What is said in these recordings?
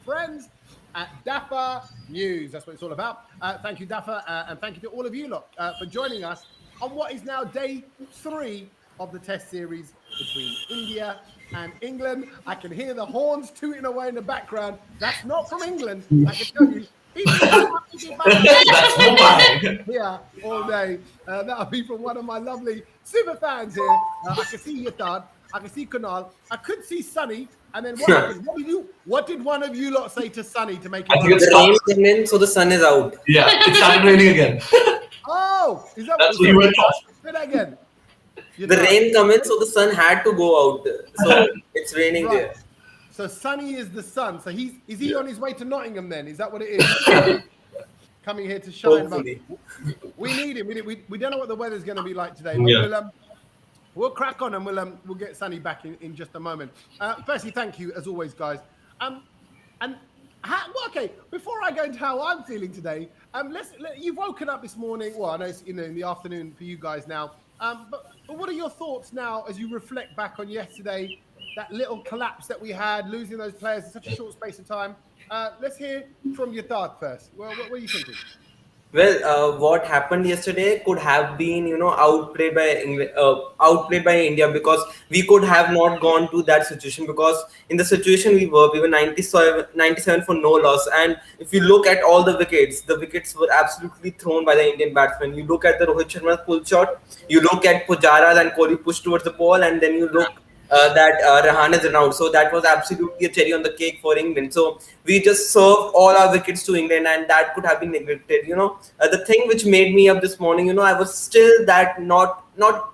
Friends at Daffa News. That's what it's all about. Thank you, Daffa, and thank you to all of you lot for joining us on what is now day 3 of the test series between India and England. I can hear the horns tooting away in the background. That's not from England, I can tell you. That's Mumbai. Here all day. That'll be from one of my lovely super fans here. I can see Yatad. I can see Kunal. I could see Sunny. And then what happened? What did one of you lot say to Sunny to make it? I think The rain came in, so the sun is out. Yeah, it started raining again. Oh, is that That's what what you went off. Say that again. The rain come in, so the sun had to go out. So it's raining Right. there. So Sunny is the sun. So is he on his way to Nottingham then? Is that what it is? Coming here to shine. Hopefully. We need him. We don't know what the weather's going to be like today. Yeah. We'll crack on and we'll get Sunny back in just a moment. Firstly, thank you as always, guys. Okay, before I go into how I'm feeling today, you've woken up this morning. Well, I know it's in the afternoon for you guys now. But what are your thoughts now as you reflect back on yesterday? That little collapse that we had, losing those players in such a short space of time. Let's hear from Yatharth first. Well, what are you thinking? Well, what happened yesterday could have been, outplayed by outplayed by India, because we could have not gone to that situation, because in the situation we were 97 for no loss. And if you look at all the wickets were absolutely thrown by the Indian batsmen. You look at the Rohit Sharma's pull shot, you look at Pujara and Kohli push towards the ball, and then you look that Rahane is run out. So that was absolutely a cherry on the cake for England. So we just served all our wickets to England, and that could have been neglected. The thing which made me up this morning, I was still that not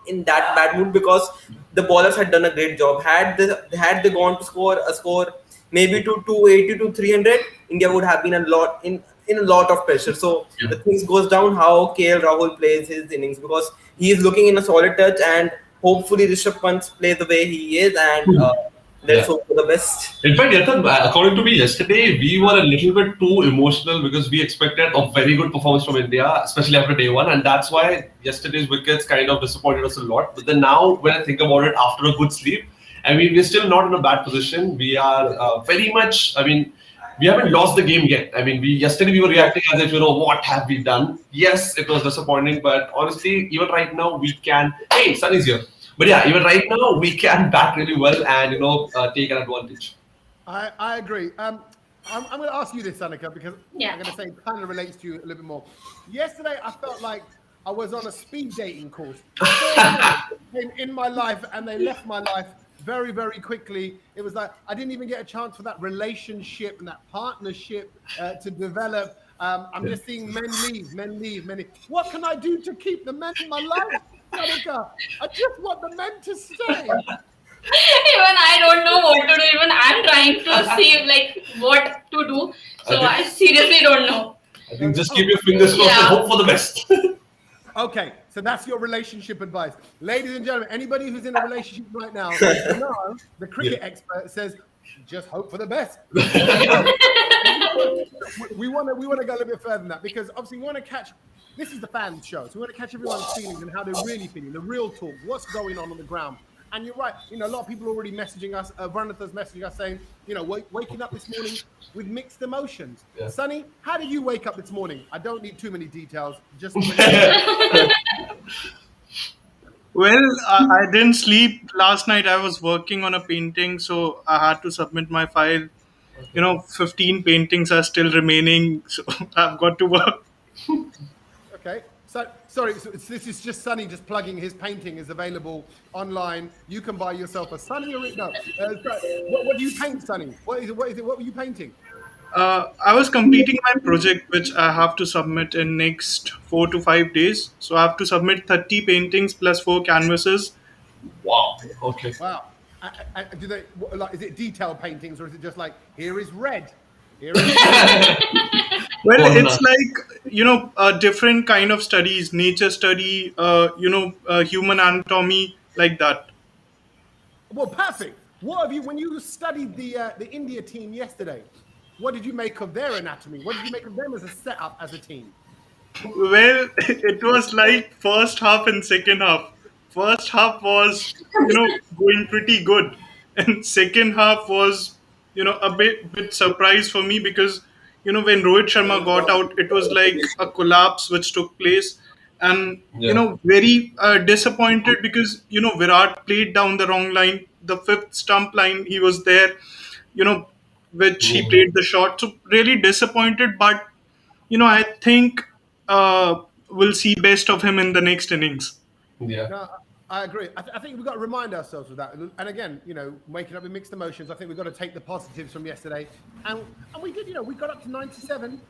in that bad mood, because the bowlers had done a great job. Had they gone to score a score maybe to 280 to 300, India would have been in a lot of pressure. So the things goes down how KL Rahul plays his innings, because he is looking in a solid touch, and hopefully Rishabh Pant plays the way he is, and let's hope for the best. In fact, Yathan, according to me, yesterday we were a little bit too emotional because we expected a very good performance from India, especially after day one, and that's why yesterday's wickets kind of disappointed us a lot. But then now, when I think about it, after a good sleep, I mean, we're still not in a bad position. We are very much, we haven't lost the game yet. Yesterday we were reacting as if, what have we done? Yes, it was disappointing, but honestly, even right now we can. Hey, Sun is here. But yeah, even right now we can bat really well and take an advantage. I agree. I'm going to ask you this, Annika, because I'm going to say it kind of relates to you a little bit more. Yesterday, I felt like I was on a speed dating course. in my life, and they left my life very, very quickly. It was like I didn't even get a chance for that relationship and that partnership to develop. I'm just seeing men leave. What can I do to keep the men in my life, Annika? I just want the men to stay. Even I don't know what to do. Even I'm trying to see what to do. So I seriously don't know. I think just keep your fingers crossed and hope for the best. Okay, so that's your relationship advice. Ladies and gentlemen, anybody who's in a relationship right now, the cricket expert says, just hope for the best. we want to go a little bit further than that, because obviously we want to catch, this is the fans show, so we want to catch everyone's feelings and how they're really feeling, the real talk, what's going on the ground. And you're right, a lot of people are already messaging us. Vanatha's messaging us saying, waking up this morning with mixed emotions. Yeah. Sunny, how did you wake up this morning? I don't need too many details. Just. Well, I didn't sleep last night. I was working on a painting, so I had to submit my file. 15 paintings are still remaining, so I've got to work. Okay. So, sorry, this is just Sunny just plugging his painting is available online. You can buy yourself a Sunny original. What do you paint, Sunny? What is it? What were you painting? I was completing my project, which I have to submit in next 4 to 5 days. So I have to submit 30 paintings plus 4 canvases. Wow. Okay. Wow. Do they is it detailed paintings, or is it just like, here is red? Here is Well, it's like, a different kind of studies, nature study, human anatomy, like that. Well, perfect. What have you, when you studied the India team yesterday, what did you make of their anatomy? What did you make of them as a setup as a team? Well, it was like first half and second half. first half was, going pretty good, and second half was, a bit surprise for me because, when Rohit Sharma got out, it was like a collapse which took place, and Yeah. very disappointed because Virat played down the wrong line, the fifth stump line he was there, you know, which he Mhm. played the shot. So really disappointed, but I think we'll see best of him in the next innings. Yeah. No, I agree. I think we've got to remind ourselves of that. And again, waking up with mixed emotions. I think we've got to take the positives from yesterday, and we did. We got up to 97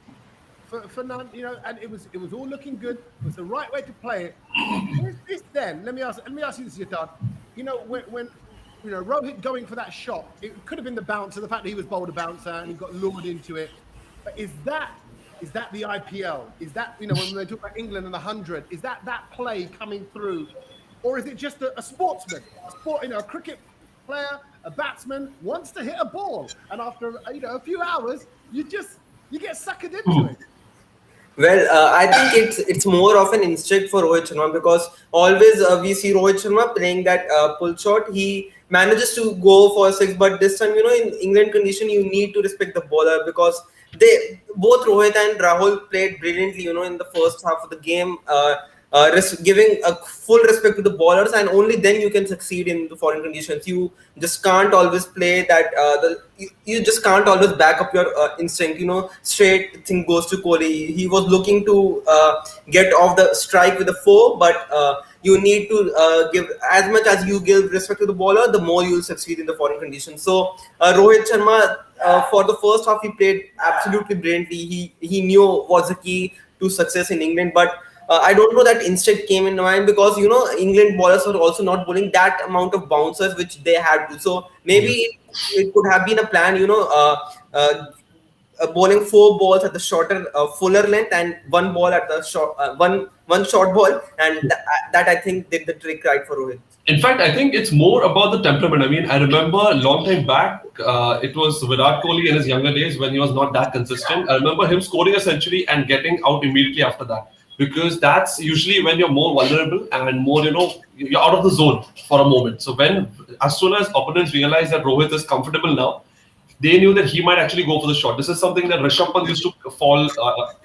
for none. And it was all looking good. It was the right way to play it. Is this then? Let me ask you this, Yatad. When Rohit going for that shot, it could have been the bouncer. The fact that he was bowled a bouncer and he got lured into it. But is that the IPL? Is that, when they talk about England and the 100, is that play coming through? Or is it just a sportsman, a cricket player, a batsman wants to hit a ball, and after a few hours, you get suckered into it? Well, I think it's more of an instinct for Rohit Sharma because always we see Rohit Sharma playing that pull shot. He manages to go for six, but this time, in England condition, you need to respect the bowler because they both Rohit and Rahul played brilliantly. In the first half of the game, giving a full respect to the bowlers, and only then you can succeed in the foreign conditions. You just can't always play that. You just can't always back up your instinct. Straight thing goes to Kohli. He was looking to get off the strike with the four, but you need to give as much as you give respect to the bowler, the more you'll succeed in the foreign conditions. So Rohit Sharma, for the first half, he played absolutely brilliantly. He knew what's the key to success in England, but I don't know that instinct came in mind because England bowlers were also not bowling that amount of bouncers which they had to. So maybe it could have been a plan, bowling four balls at the shorter, fuller length, and one ball at the short, one short ball, and that I think did the trick right for Rohit. In fact, I think it's more about the temperament. I mean, I remember a long time back, it was Virat Kohli in his younger days when he was not that consistent. I remember him scoring a century and getting out immediately after that. Because that's usually when you're more vulnerable and more, you're out of the zone for a moment. So as soon as opponents realize that Rohit is comfortable now, they knew that he might actually go for the shot. This is something that Rishabh Pant used to fall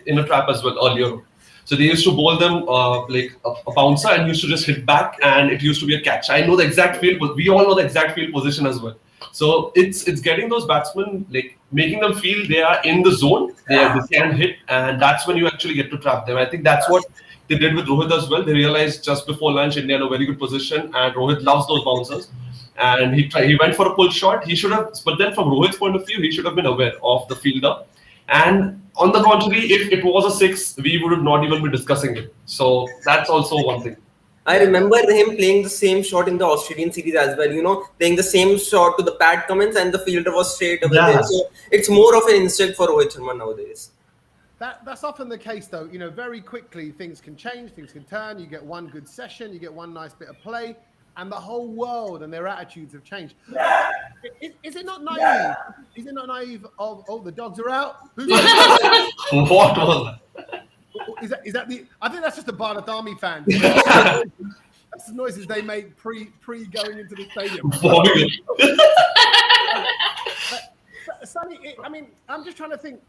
in a trap as well earlier. So they used to bowl them like a bouncer and used to just hit back, and it used to be a catch. I know the exact field, but we all know the exact field position as well. So it's getting those batsmen, like making them feel they are in the zone, they can hit, and that's when you actually get to trap them. I think that's what they did with Rohit as well. They realized just before lunch India in a very good position, and Rohit loves those bouncers. And he went for a pull shot. He should have, but then from Rohit's point of view, he should have been aware of the fielder. And on the contrary, if it was a six, we would not even be discussing it. So that's also one thing. I remember him playing the same shot in the Australian series as well, playing the same shot to the Pat Cummins and the fielder was straight away there. So it's more of an instinct for Rohit Sharma nowadays. That's often the case though. Very quickly things can change, things can turn. You get one good session, you get one nice bit of play, and the whole world and their attitudes have changed. Is it not naive? Is it not naive of, the dogs are out? What was that? Is that the? I think that's just the Bharat Army fans. That's the noises they make pre going into the stadium. But Sunny, I'm just trying to think.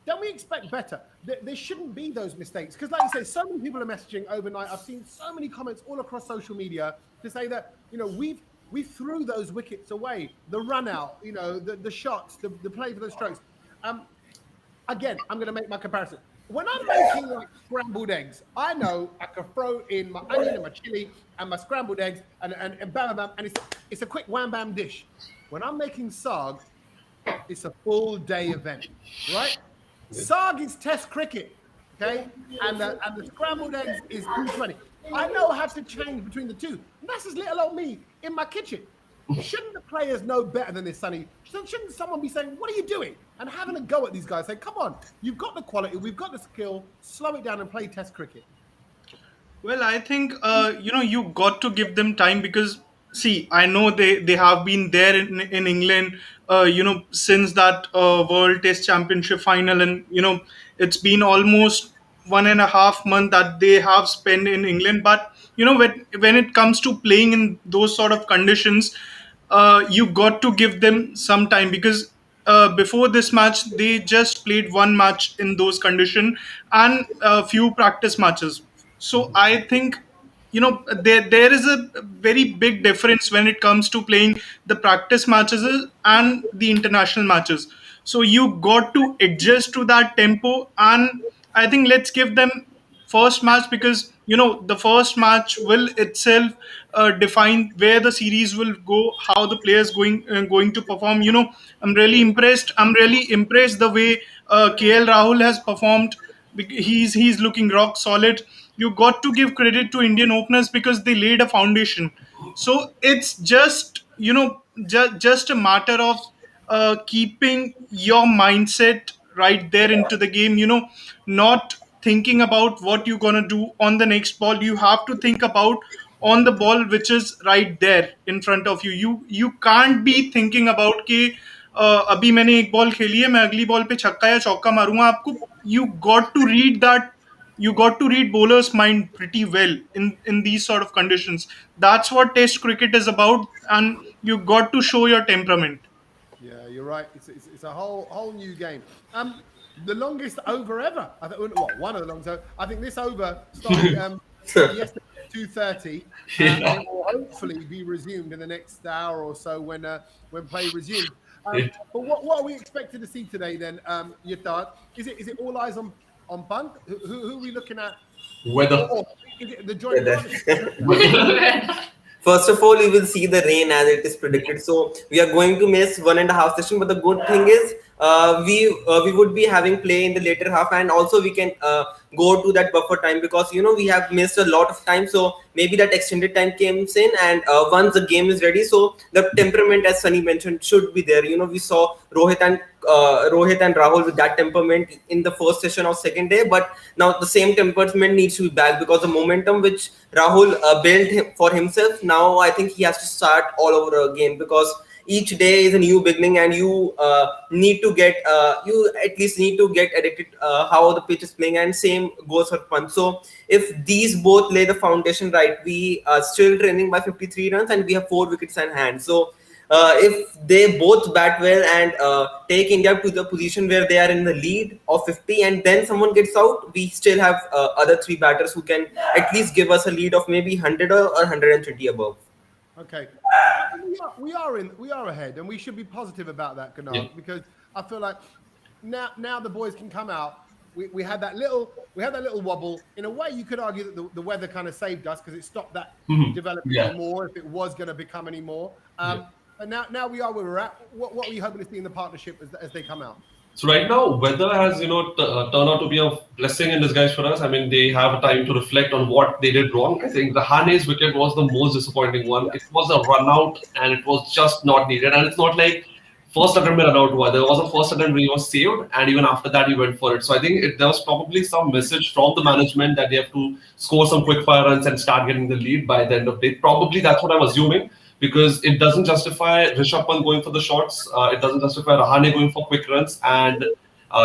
Don't we expect better? There shouldn't be those mistakes because, like you say, so many people are messaging overnight. I've seen so many comments all across social media to say that we threw those wickets away, the run out, the shots, the play for the strokes. Again, I'm going to make my comparison. When I'm making like scrambled eggs, I know I can throw in my onion and my chili and my scrambled eggs and bam, bam, bam, and it's a quick wham bam dish. When I'm making sarg, it's a full day event, right? Sarg is Test cricket, okay, and the scrambled eggs is T20. I know how to change between the two. And that's as little old me in my kitchen. Shouldn't the players know better than this, Sonny? Shouldn't someone be saying, what are you doing? And having a go at these guys, saying, come on, you've got the quality, we've got the skill, slow it down and play Test cricket. Well, I think, you got to give them time because, see, I know they have been there in England, since that World Test Championship final. And, it's been almost 1.5 months that they have spent in England. But when it comes to playing in those sort of conditions, you got to give them some time, because before this match they just played one match in those conditions and a few practice matches. So I think there is a very big difference when it comes to playing the practice matches and the international matches. So you got to adjust to that tempo, and I think let's give them first match, because the first match will itself define where the series will go, how the players going to perform. I'm really impressed the way KL Rahul has performed. He's looking rock solid. You got to give credit to Indian openers because they laid a foundation. So it's just a matter of keeping your mindset right there into the game. Not thinking about what you're gonna do on the next ball. You have to think about on the ball which is right there in front of you. You can't be thinking about कि अभी मैंने एक ball खेली है, मैं अगली ball पे छक्का या चौका मारूंगा. आपको you got to read that. You got to read bowler's mind pretty well in these sort of conditions. That's what Test cricket is about, and you got to show your temperament. Yeah, you're right. It's a whole new game. The longest over ever. I think one of the longest. I think this over started yesterday at 2:30. And it will hopefully be resumed in the next hour or so when play resumes. But what are we expected to see today then, Yatad? Is it all eyes on Punk? Who are we looking at? Weather. Or is it the joint First of all, you will see the rain as it is predicted. So we are going to miss 1.5 session. But the good thing is we would be having play in the later half, and also we can go to that buffer time, because we have missed a lot of time. So maybe that extended time comes in, and once the game is ready, so the temperament, as Sunny mentioned, should be there. We saw Rohit and Rahul with that temperament in the first session or second day, but now the same temperament needs to be back, because the momentum which Rahul built for himself, now I think he has to start all over again, because each day is a new beginning, and you need to get at least need to get addicted how the pitch is playing, and same goes for Pant. So if these both lay the foundation right, we are still trailing by 53 runs and we have 4 wickets in hand. So if they both bat well and take India to the position where they are in the lead of 50, and then someone gets out, we still have other 3 batters who can at least give us a lead of maybe 100 or 120 above. Okay, we are ahead, and we should be positive about that, Kunal, because I feel like now the boys can come out. We had that little wobble. In a way, you could argue that the weather kind of saved us, because it stopped that developing anymore if it was going to become any more. And now we are where we're at. What are you hoping to see in the partnership as they come out? So right now, weather has turned out to be a blessing in disguise for us. I mean, they have time to reflect on what they did wrong. I think Rahane's wicket was the most disappointing one. It was a run out, and it was just not needed. And it's not like first attempt run out. There was a first attempt where he was saved, and even after that he went for it. So I think there was probably some message from the management that they have to score some quick fire runs and start getting the lead by the end of the day. Probably that's what I'm assuming, because it doesn't justify Rishabh Pant going for the shots. It doesn't justify Rahane going for quick runs, and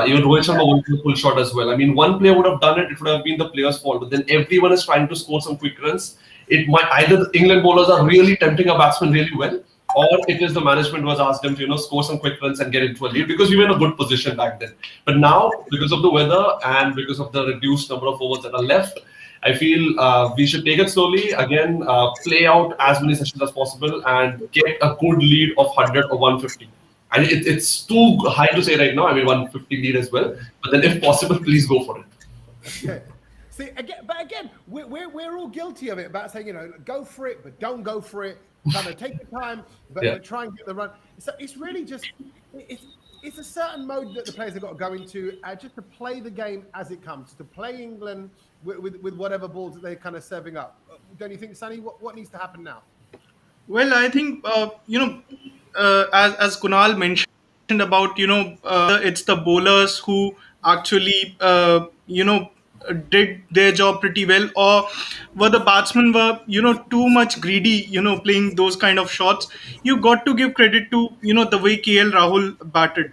even Rohit Sharma going for the full shot as well. I mean, one player would have done it. It would have been the player's fault. But then everyone is trying to score some quick runs. It might either the England bowlers are really tempting a batsman really well, or it is the management who has asked them to score some quick runs and get into a lead, because we were in a good position back then. But now, because of the weather and because of the reduced number of overs that are left, I feel we should take it slowly, again, play out as many sessions as possible and get a good lead of 100 or 150. And it's too high to say right now. I mean, 150 lead as well. But then if possible, please go for it. Okay. See, again, we're all guilty of it, about saying, go for it, but don't go for it. Kind of take your time, but try and get the run. So it's really just, it's a certain mode that the players have got to go into, just to play the game as it comes, to play England with whatever balls that they're kind of serving up. Don't you think, Sunny? What needs to happen now? Well, I think as Kunal mentioned about it's the bowlers who actually did their job pretty well, or were the batsmen were too much greedy playing those kind of shots. You got to give credit to the way KL Rahul batted.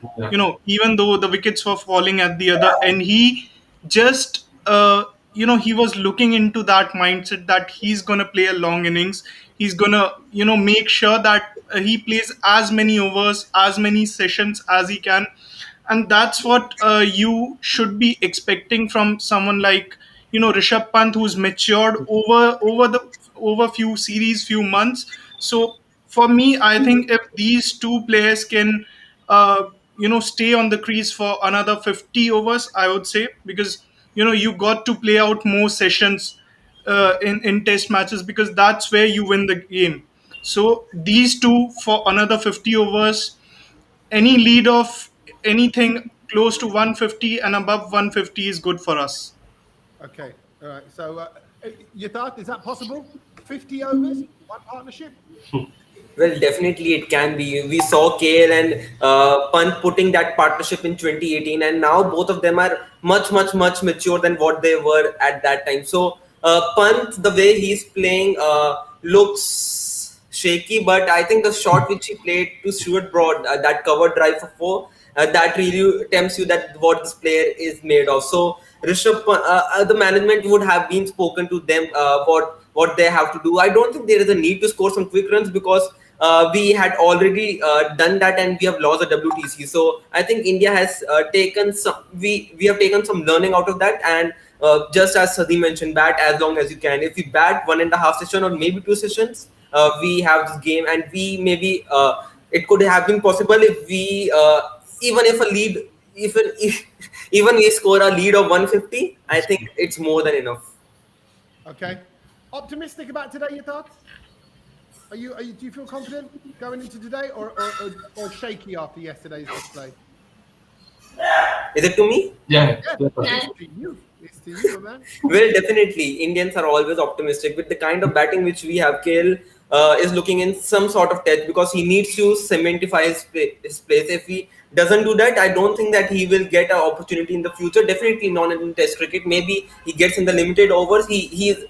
Even though the wickets were falling at the other end, he just he was looking into that mindset that he's going to play a long innings. He's going to, make sure that he plays as many overs, as many sessions as he can. And that's what you should be expecting from someone like, Rishabh Pant, who's matured over few series, few months. So for me, I think if these two players can, stay on the crease for another 50 overs, I would say, because you got to play out more sessions in test matches, because that's where you win the game. So these two for another 50 overs, any lead of anything close to 150 and above 150 is good for us. Okay, all right. So, Yatharth, is that possible? 50 overs, one partnership? Well, definitely it can be. We saw KL and Pant putting that partnership in 2018, and now both of them are much, much, much mature than what they were at that time. So Pant, the way he's playing looks shaky, but I think the shot which he played to Stuart Broad, that cover drive for four, that really tempts you that what this player is made of. So the management would have been spoken to them what they have to do. I don't think there is a need to score some quick runs, because we had already done that and we have lost the WTC. So I think India has taken some. We have taken some learning out of that, and just as Sadi mentioned, bat as long as you can. If we bat 1.5 session or maybe 2 sessions, we have this game, and we maybe it could have been possible if we even if a lead even we score a lead of 150, I think it's more than enough. Okay. Optimistic about today, Yatharth? Do you feel confident going into today, or shaky after yesterday's display? Is it to me? Yeah. It's to you. It's to you, man. Well, definitely. Indians are always optimistic with the kind of batting which we have. KL is looking in some sort of test, because he needs to cementify his place. If he doesn't do that, I don't think that he will get an opportunity in the future. Definitely not in test cricket. Maybe he gets in the limited overs. He is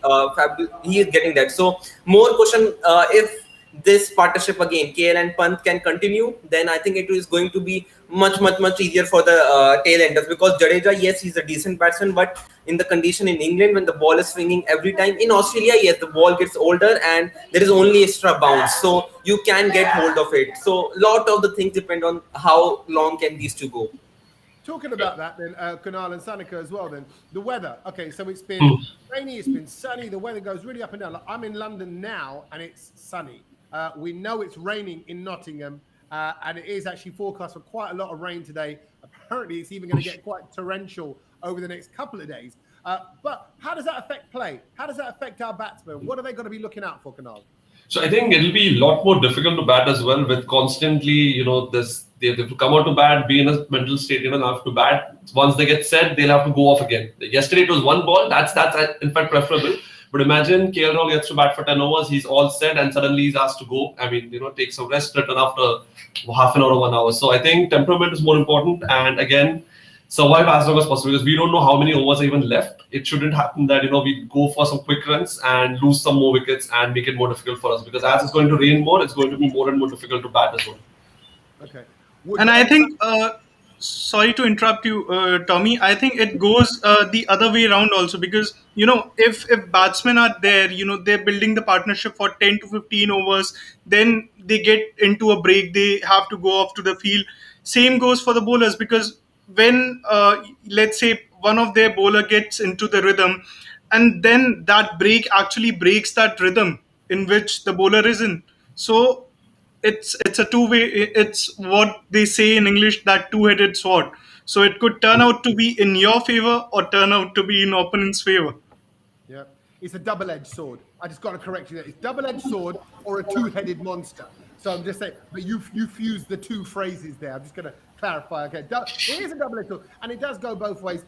getting that. So more question, if this partnership again, KL and Pant, can continue, then I think it is going to be much, much, much easier for the tail enders, because Jadeja, yes, he's a decent batsman, but in the condition in England when the ball is swinging every time, in Australia, yes, the ball gets older and there is only extra bounce, so you can get hold of it. So lot of the things depend on how long can these two go. Talking about that then, Kunal and Sanika as well then, the weather. Okay, so it's been rainy, it's been sunny, the weather goes really up and down. Like, I'm in London now and it's sunny. We know it's raining in Nottingham, and it is actually forecast for quite a lot of rain today. Apparently, it's even going to get quite torrential over the next couple of days. But how does that affect play? How does that affect our batsmen? What are they going to be looking out for, Kunal? So I think it'll be a lot more difficult to bat as well, with constantly, they have to come out to bat, be in a mental state, have to bat. Once they get set, they'll have to go off again. Yesterday it was one ball. That's in fact preferable. But imagine KL Rahul gets to bat for 10 overs, he's all set, and suddenly he's asked to go. I mean, take some rest, return after half an hour or 1 hour. So I think temperament is more important, and again, survive as long as possible, because we don't know how many overs are even left. It shouldn't happen that we go for some quick runs and lose some more wickets and make it more difficult for us, because as it's going to rain more, it's going to be more and more difficult to bat as well. Okay. And I think, sorry to interrupt you, Tommy, I think it goes the other way around also, because, if batsmen are there, they're building the partnership for 10 to 15 overs, then they get into a break, they have to go off to the field. Same goes for the bowlers, because when, let's say, one of their bowler gets into the rhythm, and then that break actually breaks that rhythm in which the bowler is in. So it's a two-way. It's what they say in English, that two-headed sword. So it could turn out to be in your favor or turn out to be in opponent's favor. Yeah, it's a double-edged sword. I just got to correct you there. It's double-edged sword or a two-headed monster. So I'm just saying, but you fused the two phrases there. I'm just going to clarify. Okay, it is a double-edged sword, and it does go both ways.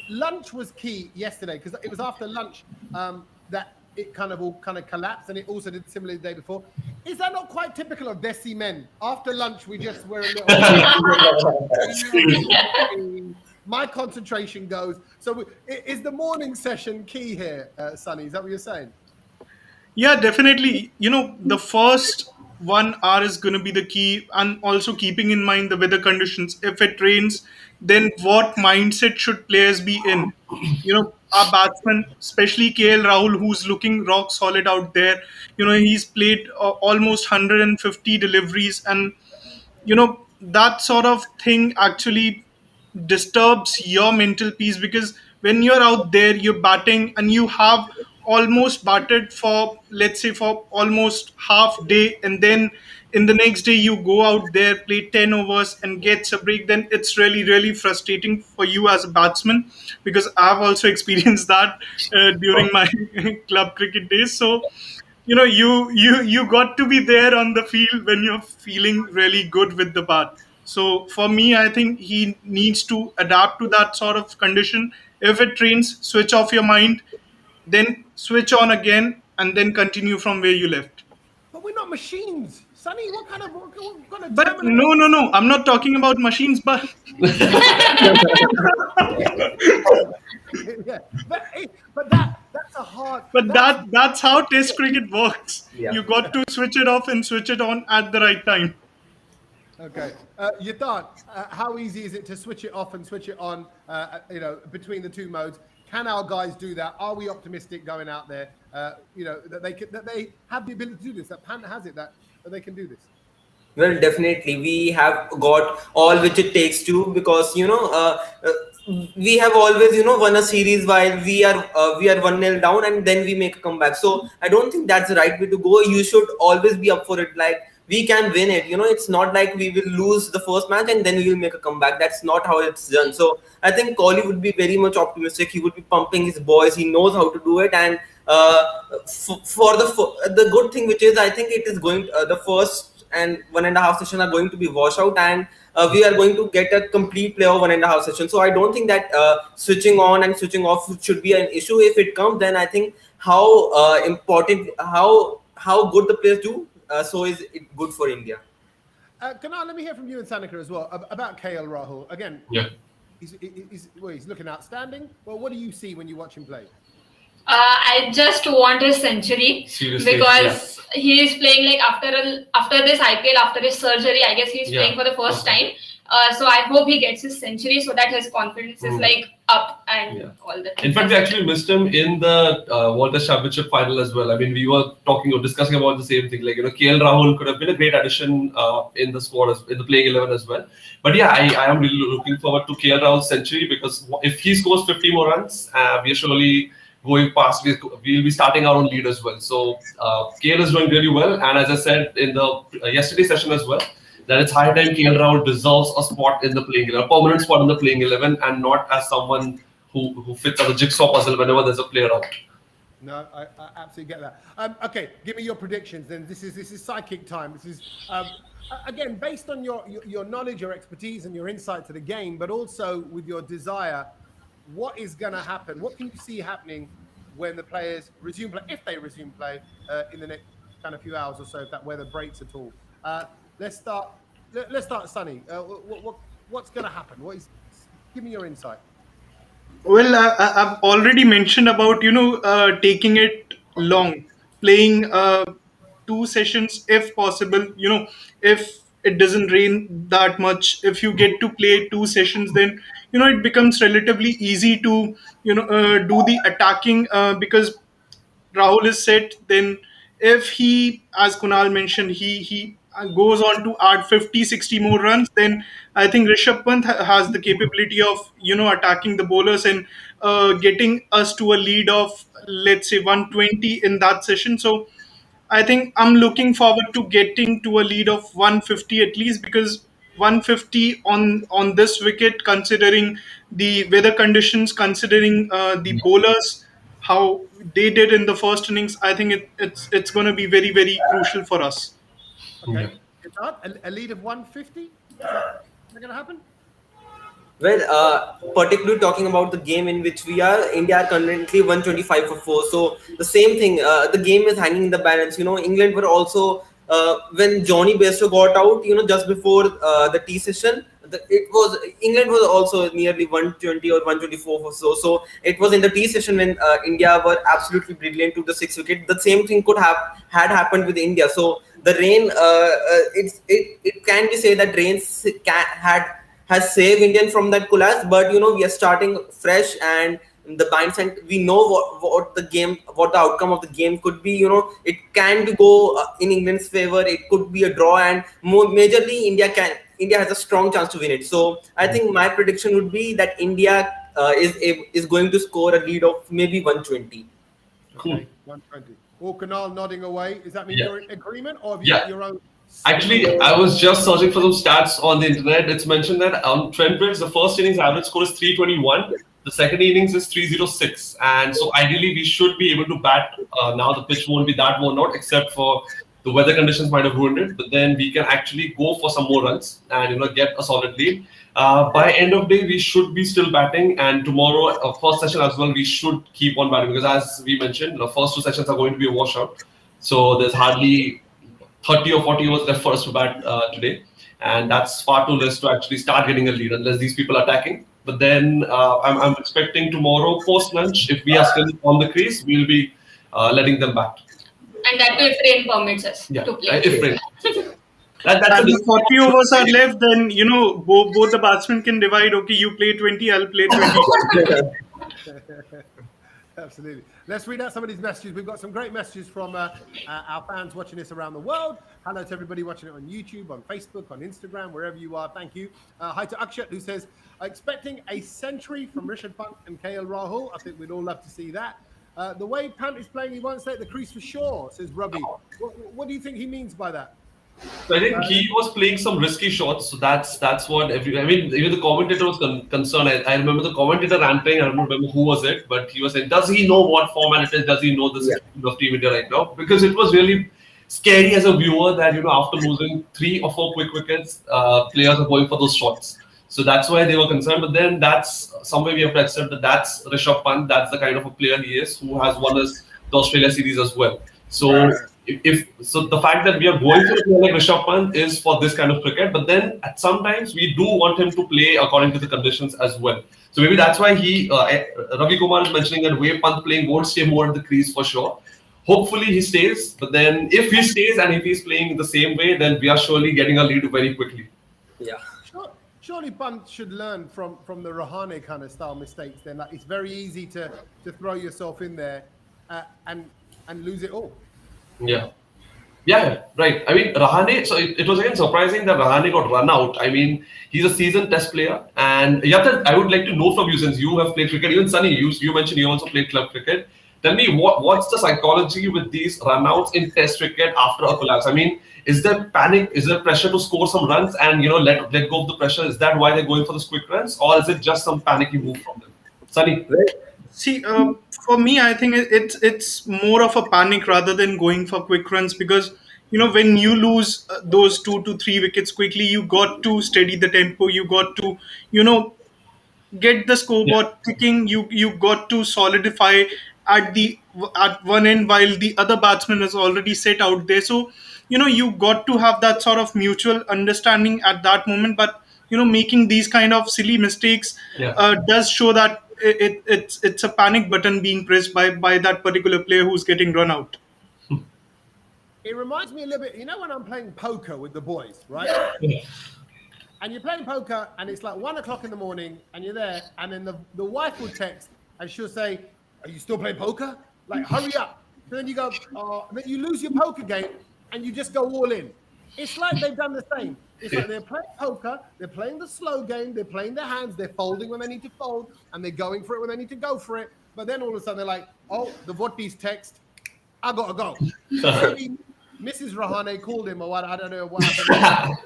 Lunch was key yesterday, because it was after lunch that it kind of collapsed, and it also did similarly the day before. Is that not quite typical of Desi men? After lunch, we just were a little. My concentration goes. So, is the morning session key here, Sunny? Is that what you're saying? Yeah, definitely. The first 1 hour is going to be the key, and also keeping in mind the weather conditions. If it rains, then what mindset should players be in? Our batsman, especially KL Rahul, who's looking rock solid out there. He's played almost 150 deliveries, and that sort of thing actually disturbs your mental peace, because when you're out there, you're batting and you have almost batted for, let's say, for almost half day, and then in the next day you go out there, play 10 overs and gets a break. Then it's really, really frustrating for you as a batsman, because I've also experienced that during my club cricket days. So you got to be there on the field when you're feeling really good with the bat. So for me, I think he needs to adapt to that sort of condition. If it rains, switch off your mind, then switch on again, and then continue from where you left. But we're not machines, Sonny. What kind of But no, I'm not talking about machines, but yeah, but that's a hard. but that's how Test cricket works. Yeah. You got to switch it off and switch it on at the right time. Okay, Yathan, how easy is it to switch it off and switch it on? Between the two modes, can our guys do that? Are we optimistic going out there? That they have the ability to do this. That Pant has it that they can do this. Well, definitely, we have got all which it takes to, because we have always won a series while we are 1-0 down, and then we make a comeback. So I don't think that's the right way to go. You should always be up for it. Like, we can win it. It's not like we will lose the first match and then we will make a comeback. That's not how it's done. So I think Kohli would be very much optimistic. He would be pumping his boys. He knows how to do it. And for the good thing, which is, I think it is going the first and 1.5 session are going to be washout, and we are going to get a complete play of 1.5 session. So I don't think that switching on and switching off should be an issue. If it comes, then I think how important, how good the players do, so is it good for India. Kunal, let me hear from you and Sanika as well about KL Rahul. Again, Yeah. He's looking outstanding. Well, what do you see when you watch him play? I just want his century. Seriously, because he is playing like after this IPL, after his surgery. I guess he's playing for the first time. So I hope he gets his century so that his confidence is like up and all the things. In fact, we actually missed him in the World Test Championship final as well. I mean, we were discussing about the same thing. Like, KL Rahul could have been a great addition in the squad, in the playing 11 as well. But yeah, I am really looking forward to KL Rahul's century, because if he scores 50 more runs, we are surely going past. We'll be starting our own lead as well. So KL is doing really well. And as I said in the yesterday session as well, that it's high time KL Rahul deserves a spot in the playing 11, a permanent spot in the playing 11, and not as someone who fits on the jigsaw puzzle whenever there's a player out. No, I absolutely get that. Okay, give me your predictions then. This is psychic time. This is again based on your knowledge, your expertise, and your insight to the game, but also with your desire. What is going to happen? What can you see happening when the players resume play, if they resume play in the next kind of few hours or so, if that weather breaks at all? Let's start, Sunny. What's going to happen? Give me your insight. Well, I've already mentioned about taking it long, playing 2 sessions if possible. If it doesn't rain that much, if you get to play 2 sessions, then it becomes relatively easy to do the attacking, because Rahul is set. Then if he, as Kunal mentioned, he goes on to add 50-60 more runs, then I think Rishabh Pant has the capability of attacking the bowlers and getting us to a lead of, let's say, 120 in that session. So I think I'm looking forward to getting to a lead of 150 at least, because 150 on this wicket, considering the weather conditions, considering the bowlers, how they did in the first innings, I think it's going to be very, very crucial for us. Okay, a lead of 150. Is that going to happen? Well, particularly talking about the game in which we are, India are currently 125 for 4. So the same thing, the game is hanging in the balance. England were also, when Johnny Bairstow got out, just before the tea session, England was also nearly 120 or 124 or so. So it was in the tea session when India were absolutely brilliant to the 6th wicket. The same thing could have had happened with India. So the rain, it can be said that rain has saved Indian from that collapse. But we are starting fresh and the mindset, we know what the outcome of the game could be. It can go in England's favor. It could be a draw, and majorly India has a strong chance to win it. So I think my prediction would be that India is going to score a lead of maybe 120. Okay, 120. All Kunal nodding away. Does that mean you're in agreement, or have you got your own? Actually, I was just searching for some stats on the internet. It's mentioned that on Trent Bridge, the first innings average score is 321. The second innings is 306. And so ideally, we should be able to bat. Now the pitch won't be that worn out, except for the weather conditions might have ruined it. But then we can actually go for some more runs and get a solid lead. By end of day, we should be still batting. And tomorrow, first session as well, we should keep on batting. Because as we mentioned, the first 2 sessions are going to be a washout. So there's hardly 30 or 40 overs left for us to bat today, and that's far too less to actually start getting a lead unless these people are attacking. But then I'm expecting tomorrow post lunch, if we are still on the crease, we'll be letting them bat. And that if rain permits us to play. If rain. If 40 overs are left, then both the batsmen can divide. Okay, you play 20, I'll play 20. Absolutely. Let's read out some of these messages. We've got some great messages from our fans watching this around the world. Hello to everybody watching it on YouTube, on Facebook, on Instagram, wherever you are. Thank you. Hi to Akshat, who says, expecting a century from Rishabh Pant and KL Rahul. I think we'd all love to see that. The way Pant is playing, he won't stay at the crease for sure, says Robbie. What do you think he means by that? So I think he was playing some risky shots. So that's what even the commentator was concerned. I remember the commentator ranting. I don't remember who was it, but he was saying, does he know what format it is? Does he know the situation of Team India right now? Because it was really scary as a viewer that, after losing 3 or 4 quick wickets, players are going for those shots. So that's why they were concerned. But then that's somewhere we have to accept that that's Rishabh Pant. That's the kind of a player he is, who has won us the Australia series as well. So so the fact that we are going to play like Rishabh Pant is for this kind of cricket, but then at sometimes we do want him to play according to the conditions as well. So maybe that's why Ravi Kumar is mentioning that way Pant playing won't stay more in the crease for sure. Hopefully he stays, but then if he stays and if he's playing the same way, then we are surely getting a lead very quickly. Yeah. Surely Pant should learn from the Rahane kind of style mistakes. Then, like, it's very easy to throw yourself in there and lose it all. Yeah, right. I mean, Rahane, so it was again surprising that Rahane got run out. I mean, he's a seasoned test player. And Yathan, I would like to know from you, since you have played cricket, even Sunny, you mentioned you also played club cricket. Tell me, what's the psychology with these runouts in test cricket after a collapse? I mean, is there panic? Is there pressure to score some runs and, let go of the pressure? Is that why they're going for those quick runs? Or is it just some panicky move from them? Sunny? See, for me, I think it's more of a panic rather than going for quick runs, because when you lose those 2 to 3 wickets quickly, you got to steady the tempo. You got to get the scoreboard ticking. You got to solidify at one end while the other batsman is already set out there. So you got to have that sort of mutual understanding at that moment. But making these kind of silly mistakes does show that it's a panic button being pressed by that particular player who's getting run out. It reminds me a little bit, when I'm playing poker with the boys, right? And you're playing poker and it's like 1 o'clock in the morning and you're there, and then the wife will text and she'll say, are you still playing poker? Like, hurry up. And then you go, then you lose your poker game and you just go all in. It's like they've done the same. It's like they're playing poker, they're playing the slow game, they're playing their hands, they're folding when they need to fold, and they're going for it when they need to go for it. But then all of a sudden they're like, oh, the Votti's text, I gotta go. Maybe Mrs. Rahane called him or what, I don't know what happened.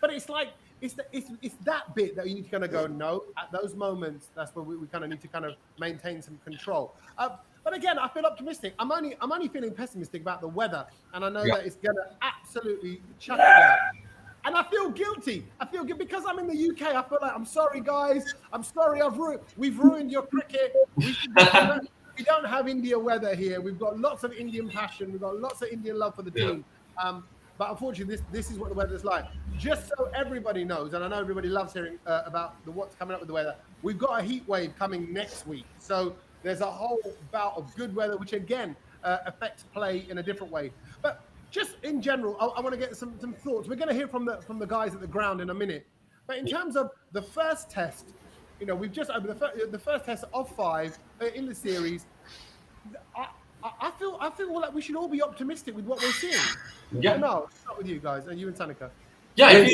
But it's like, it's that bit that you need to kind of go, no, at those moments, that's where we kind of need to kind of maintain some control. But again, I feel optimistic. I'm only feeling pessimistic about the weather, and I know that it's gonna absolutely chuck it down. And I feel guilty. Because I'm in the UK. I feel like, I'm sorry, guys. I'm sorry. We've ruined your cricket. We don't have India weather here. We've got lots of Indian passion. We've got lots of Indian love for the team. But unfortunately, this is what the weather's like. Just so everybody knows, and I know everybody loves hearing about what's coming up with the weather, we've got a heat wave coming next week. So there's a whole bout of good weather, which again affects play in a different way. But just in general, I want to get some thoughts. We're going to hear from the guys at the ground in a minute. But in terms of the first test, we've just opened the first test of 5 in the series. I feel like we should all be optimistic with what we're seeing. Yeah. No, I'll start with you guys, and you and Sanika. Yeah.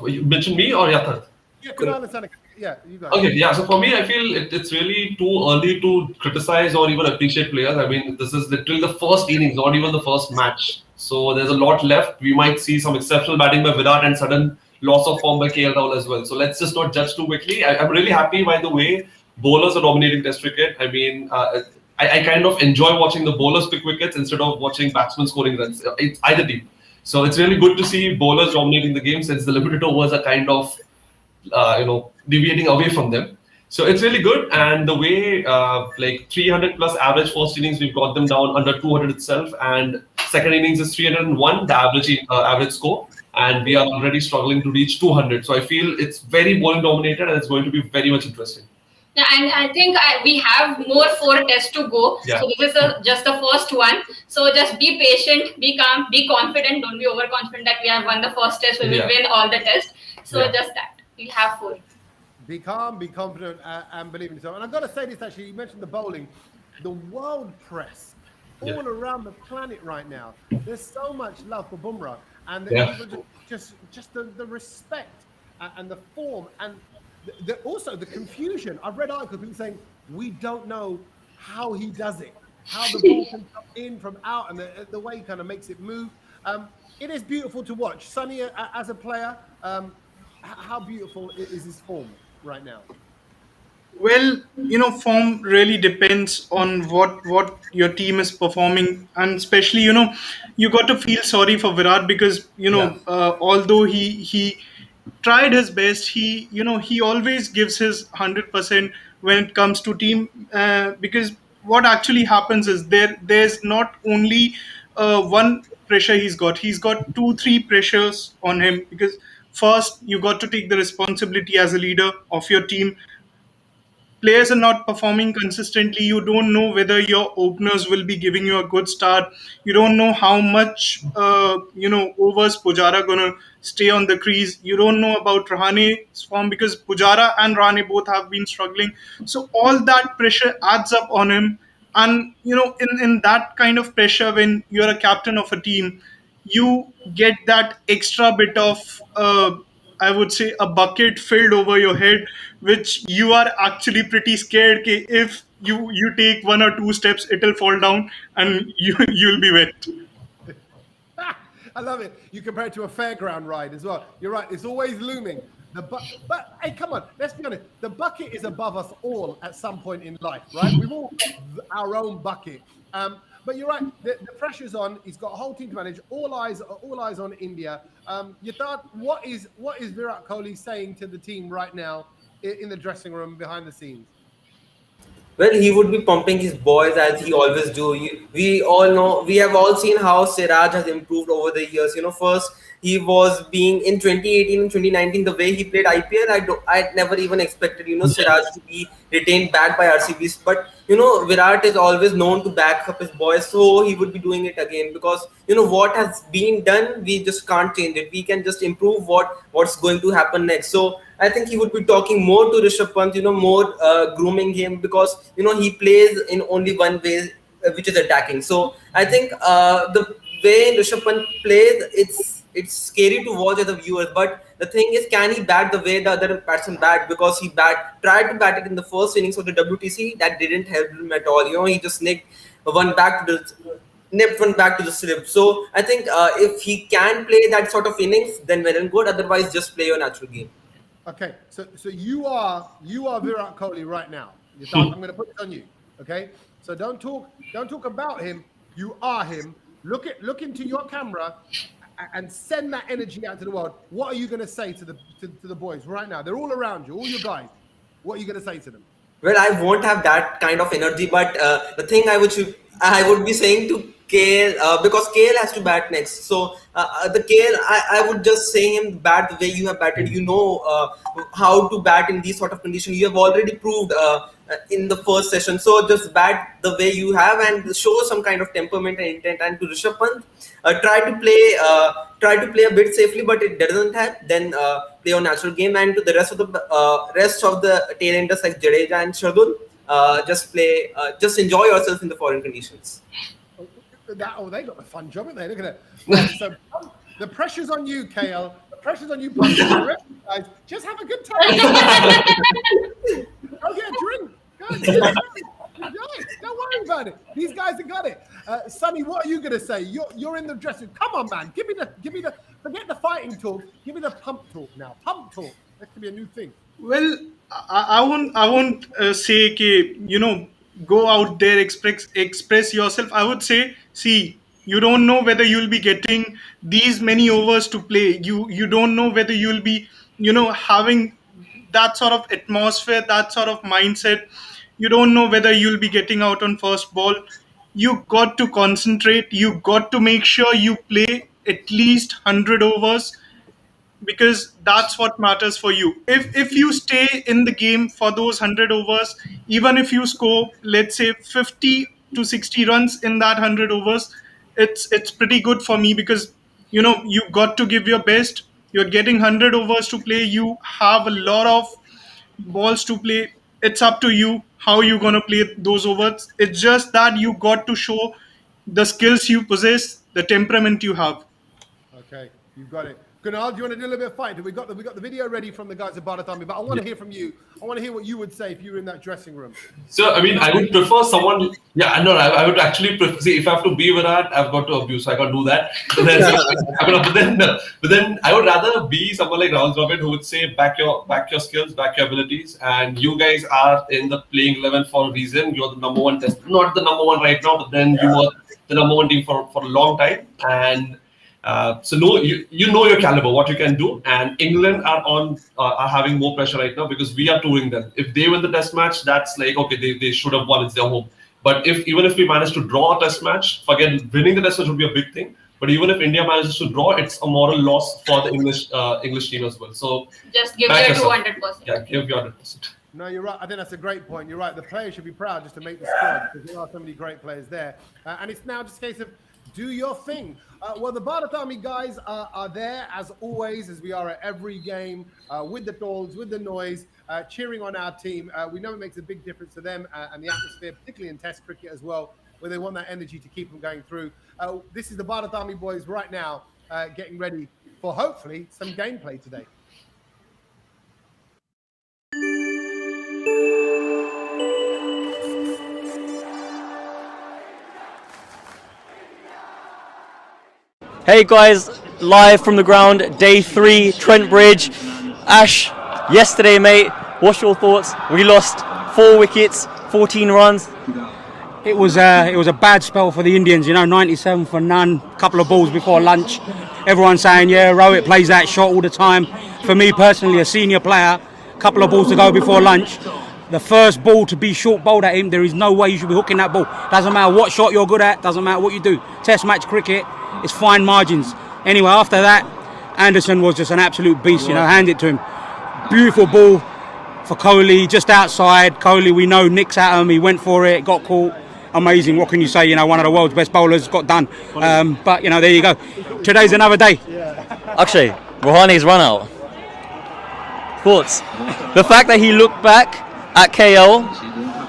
You mentioned me or Yatharth? Yeah, Kunal and Sanika. Yeah, you guys. Okay, yeah. So for me, I feel it's really too early to criticize or even appreciate players. I mean, this is literally the first innings, not even the first match. So there's a lot left. We might see some exceptional batting by Virat and sudden loss of form by KL Rahul as well. So let's just not judge too quickly. I'm really happy by the way bowlers are dominating Test cricket. I mean, I kind of enjoy watching the bowlers pick wickets instead of watching batsmen scoring runs. It's either team. So it's really good to see bowlers dominating the game since the limited overs are kind of deviating away from them. So it's really good, and the way like 300 plus average first innings, we've got them down under 200 itself, and second innings is 301, the average score, and we are already struggling to reach 200. So I feel it's very bowling dominated, and it's going to be very much interesting. Yeah, and I think we have more 4 tests to go. Yeah. So this is just the first one. So just be patient, be calm, be confident. Don't be overconfident that we have won the first test. We will win all the tests. So just that. We have 4. Be calm, be confident, and believe in yourself. And I've got to say this actually. You mentioned the bowling, the world press all around the planet right now. There's so much love for Bumrah, and just the respect and the form and also the confusion. I've read articles people saying we don't know how he does it, how the ball can come in from out, and the way he kind of makes it move. It is beautiful to watch. Sonny, as a player, how beautiful is his form right now? Well, form really depends on what your team is performing, and especially you got to feel sorry for Virat because although he tried his best, he always gives his 100% when it comes to team, because what actually happens is there's not only one pressure he's got 2-3 pressures on him, because first you got to take the responsibility as a leader of your team. Players are not performing consistently. You don't know whether your openers will be giving you a good start. You don't know how much overs Pujara gonna stay on the crease. You don't know about Rahane's form because Pujara and Rahane both have been struggling. So all that pressure adds up on him. And in that kind of pressure, when you're a captain of a team, you get that extra bit of I would say a bucket filled over your head, which you are actually pretty scared that if you take 1 or 2 steps, it'll fall down and you'll be wet. I love it. You compare it to a fairground ride as well. You're right. It's always looming. But hey, come on. Let's be honest. The bucket is above us all at some point in life, right? We've all got our own bucket. But you're right. The pressure's on. He's got a whole team to manage. All eyes on India. Yatharth, what is Virat Kohli saying to the team right now in the dressing room behind the scenes? Well, he would be pumping his boys as he always do. We all know, we have all seen how Siraj has improved over the years. First he was being in 2018 and 2019, the way he played IPL, I never even expected, Siraj to be retained back by RCBs. But, Virat is always known to back up his boys, so he would be doing it again because, what has been done, we just can't change it. We can just improve what's going to happen next. So I think he would be talking more to Rishabh Pant, more grooming him because, he plays in only one way, which is attacking. So I think the way Rishabh Pant plays, it's scary to watch as a viewer. But the thing is, can he bat the way the other batsman bat? Because he tried to bat it in the first innings of the WTC. That didn't help him at all. He just nipped one back to the slip. So I think if he can play that sort of innings, then well and good. Otherwise, just play your natural game. Okay, so you are Virat Kohli right now. I'm going to put it on you. Okay, so don't talk about him. You are him. Look into your camera and send that energy out to the world. What are you going to say to the boys right now? They're all around you, all your guys. What are you going to say to them? Well, I won't have that kind of energy, but the thing I would be saying to KL, because KL has to bat next. So the KL, I would just say him bat the way you have batted. You know how to bat in these sort of conditions. You have already proved in the first session. So just bat the way you have and show some kind of temperament and intent. And to Rishabh Pant, try to play a bit safely, but it doesn't have. Then play on natural game. And to the rest of the tailenders like Jadeja and Shardul, just enjoy yourself in the foreign conditions. They got a fun job, haven't they? Look at it. Right, so the pressure's on you, KL. The pressure's on you, guys. Just have a good time. Go get a drink. Don't worry about it. These guys have got it. Sonny, what are you gonna say? You're in the dressing room. Come on, man. Give me the. Forget the fighting talk. Give me the pump talk now. Pump talk. That could be a new thing. Well, I won't say that, go out there, express yourself. I would say, see, you don't know whether you'll be getting these many overs to play. You don't know whether you'll be, having that sort of atmosphere, that sort of mindset. You don't know whether you'll be getting out on first ball. You got to concentrate. You got to make sure you play at least 100 overs, because that's what matters for you. If you stay in the game for those 100 overs, even if you score, let's say 50 to 60 runs in that 100 overs, it's pretty good for me, because you got to give your best. You're getting 100 overs to play. You have a lot of balls to play. It's up to you how you're going to play those overs. It's just that you got to show the skills you possess, the temperament you have. Okay, you've got it. Kunal, do you want to do a little bit of fighting? We got the video ready from the guys at Bharat Army, but I want to hear from you. I want to hear what you would say if you were in that dressing room. So, I mean, I would prefer someone. Yeah, I know. I would actually prefer. See, if I have to be Virat, I've got to abuse. So I can't do that. But then I would rather be someone like Rahul Dravid, who would say, back your skills, back your abilities, and you guys are in the playing 11 for a reason. You're the number one test, not the number one right now, but then you were the number one team for a long time, and. So you know your caliber, what you can do, and England are having more pressure right now because we are touring them. If they win the test match, that's like, okay, they should have won, it's their home. But even if we manage to draw a test match, forget winning the test match would be a big thing. But even if India manages to draw, it's a moral loss for the English team as well. So just give your 200%. Yeah, give your 100%. No, you're right. I think that's a great point. You're right. The players should be proud just to make the squad, because there are so many great players there. And it's now just a case of do your thing. Well, the Bharat Army guys are there as always, as we are at every game, with the dolls, with the noise, cheering on our team. We know it makes a big difference to them and the atmosphere, particularly in Test cricket as well, where they want that energy to keep them going through. This is the Bharat Army boys right now, getting ready for hopefully some gameplay today. Hey guys, live from the ground, day 3, Trent Bridge. Ash, yesterday mate, what's your thoughts? We lost 4 wickets, 14 runs. It was a bad spell for the Indians, 97 for none, couple of balls before lunch. Everyone saying, yeah, Rohit plays that shot all the time. For me personally, a senior player, couple of balls to go before lunch. The first ball to be short bowled at him, there is no way you should be hooking that ball. Doesn't matter what shot you're good at, doesn't matter what you do. Test match cricket, it's fine margins. Anyway, after that, Anderson was just an absolute beast, hand it to him. Beautiful ball for Kohli, just outside. Kohli, we know, nicks at him, he went for it, got caught. Amazing, what can you say, one of the world's best bowlers, got done. But, there you go. Today's another day. Akshay, Rohani's run out. Thoughts? The fact that he looked back at KL.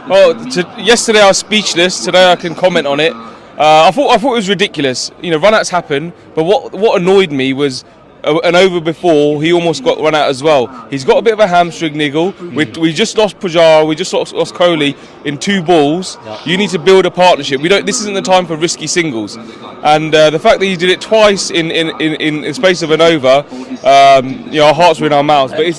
Well, yesterday I was speechless. Today I can comment on it. I thought it was ridiculous. Run-outs happen, but what annoyed me was an over before he almost got run out as well. He's got a bit of a hamstring niggle. We just lost Pujara. We just lost Kohli in 2 balls. Yeah. You need to build a partnership. This isn't the time for risky singles. And the fact that he did it twice in the space of an over, our hearts were in our mouths. But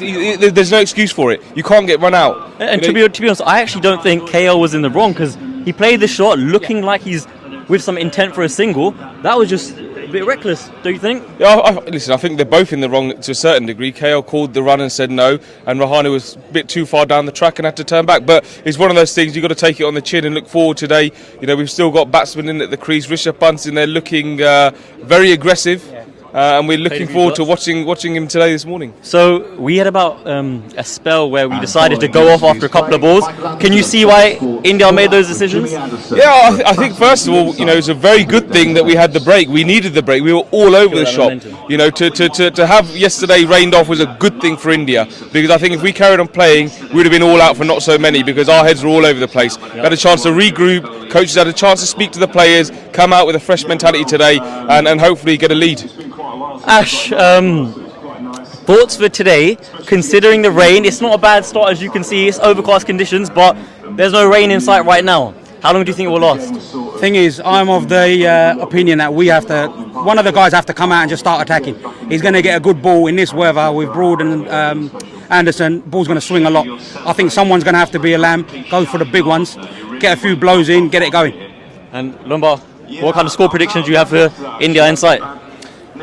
there's no excuse for it. You can't get run out. And to be honest, I actually don't think KL was in the wrong, because he played the shot looking like he's with some intent for a single. That was just bit reckless, do you think? Yeah, listen, I think they're both in the wrong to a certain degree. KL called the run and said no, and Rahane was a bit too far down the track and had to turn back. But it's one of those things, you've got to take it on the chin and look forward today. You know, we've still got batsmen in at the crease. Rishabh Pant's in there looking very aggressive. And we're looking forward to watching him today this morning. So we had about a spell where we decided to go off after a couple of balls. Can you see why India made those decisions? Yeah, I think first of all, you know, it's a very good thing that we had the break. We needed the break. We were all over the shop. You know, to have yesterday rained off was a good thing for India, because I think if we carried on playing, we would have been all out for not so many, because our heads were all over the place. We had a chance to regroup. Coaches had a chance to speak to the players, come out with a fresh mentality today, and hopefully get a lead. Ash, thoughts for today, considering the rain? It's not a bad start, as you can see. It's overcast conditions, but there's no rain in sight right now. How long do you think it will last? Thing is, I'm of the opinion that one of the guys have to come out and just start attacking. He's going to get a good ball in this weather with Broad and Anderson. Ball's going to swing a lot. I think someone's going to have to be a lamb, go for the big ones, get a few blows in, get it going. And Lumba, what kind of score predictions do you have for India in sight?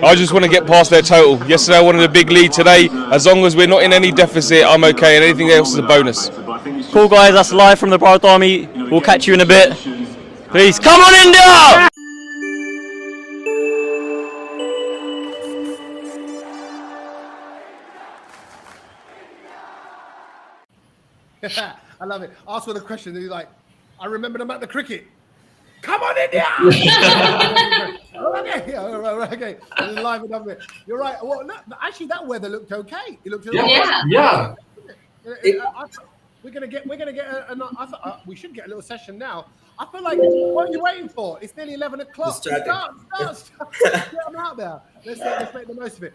I just want to get past their total. Yesterday I wanted a big lead. Today, as long as we're not in any deficit, I'm okay, and anything else is a bonus. Cool, guys, that's live from the Bharat Army. We'll catch you in a bit. Peace. Come on, India! I love it. Ask one of the questions, and he's like, I remember them at the cricket. Come on, India! Okay. Live and up there. You're right. Well, no, actually, that weather looked okay. It looked Yeah. We're gonna get. I thought we should get a little session now. I feel like, what are you waiting for? It's nearly 11 o'clock. Start. Get them out there. Let's make the most of it.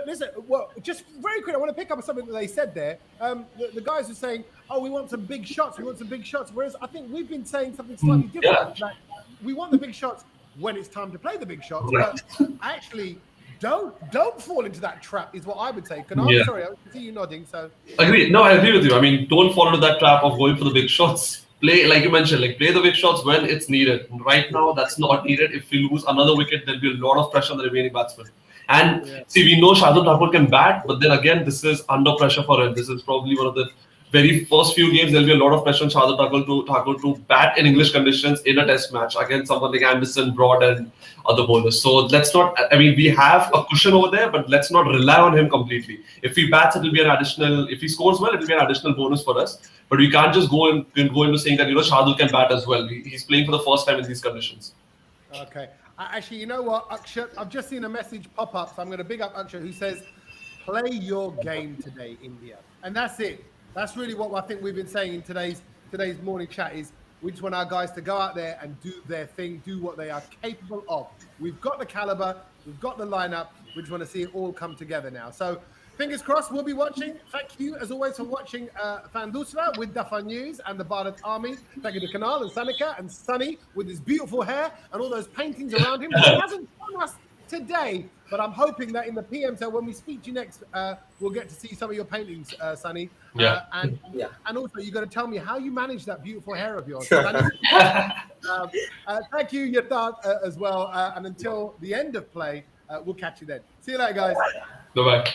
Listen, well, just very quick, I want to pick up on something that they said there. The guys are saying, oh, we want some big shots. Whereas I think we've been saying something slightly different. Like, we want the big shots when it's time to play the big shots. But actually, don't fall into that trap, is what I would say. Sorry, I see you nodding. So Agree. No, I agree with you. I mean, don't fall into that trap of going for the big shots. Play, like you mentioned, play the big shots when it's needed. Right now, that's not needed. If we lose another wicket, there'll be a lot of pressure on the remaining batsmen. And see, we know Shardul Thakur can bat, but then again, this is under pressure for him. This is probably one of the very first few games. There'll be a lot of pressure on Shardul Thakur to bat in English conditions in a test match against someone like Anderson, Broad, and other bowlers. So let's not. I mean, we have a cushion over there, but let's not rely on him completely. If he bats, it'll be an additional. If he scores well, it'll be an additional bonus for us. But we can't just go into saying that Shardul can bat as well. He's playing for the first time in these conditions. Okay. Actually, you know what, Akshat? I've just seen a message pop up, so I'm going to big up Akshat, who says, play your game today, India. And that's it. That's really what I think we've been saying in today's morning chat is we just want our guys to go out there and do their thing, do what they are capable of. We've got the caliber, we've got the lineup, we just want to see it all come together now. So fingers crossed, we'll be watching. Thank you, as always, for watching Fan Doosra with Daffa News and the Bharat Army. Thank you to Kanal and Sanika and Sunny with his beautiful hair and all those paintings around him. He hasn't shown us today, but I'm hoping that in the PM, so when we speak to you next, we'll get to see some of your paintings, Sunny. And also, you got to tell me how you manage that beautiful hair of yours. Thank you, Yathat, as well. And until the end of play, we'll catch you then. See you later, guys. Bye-bye.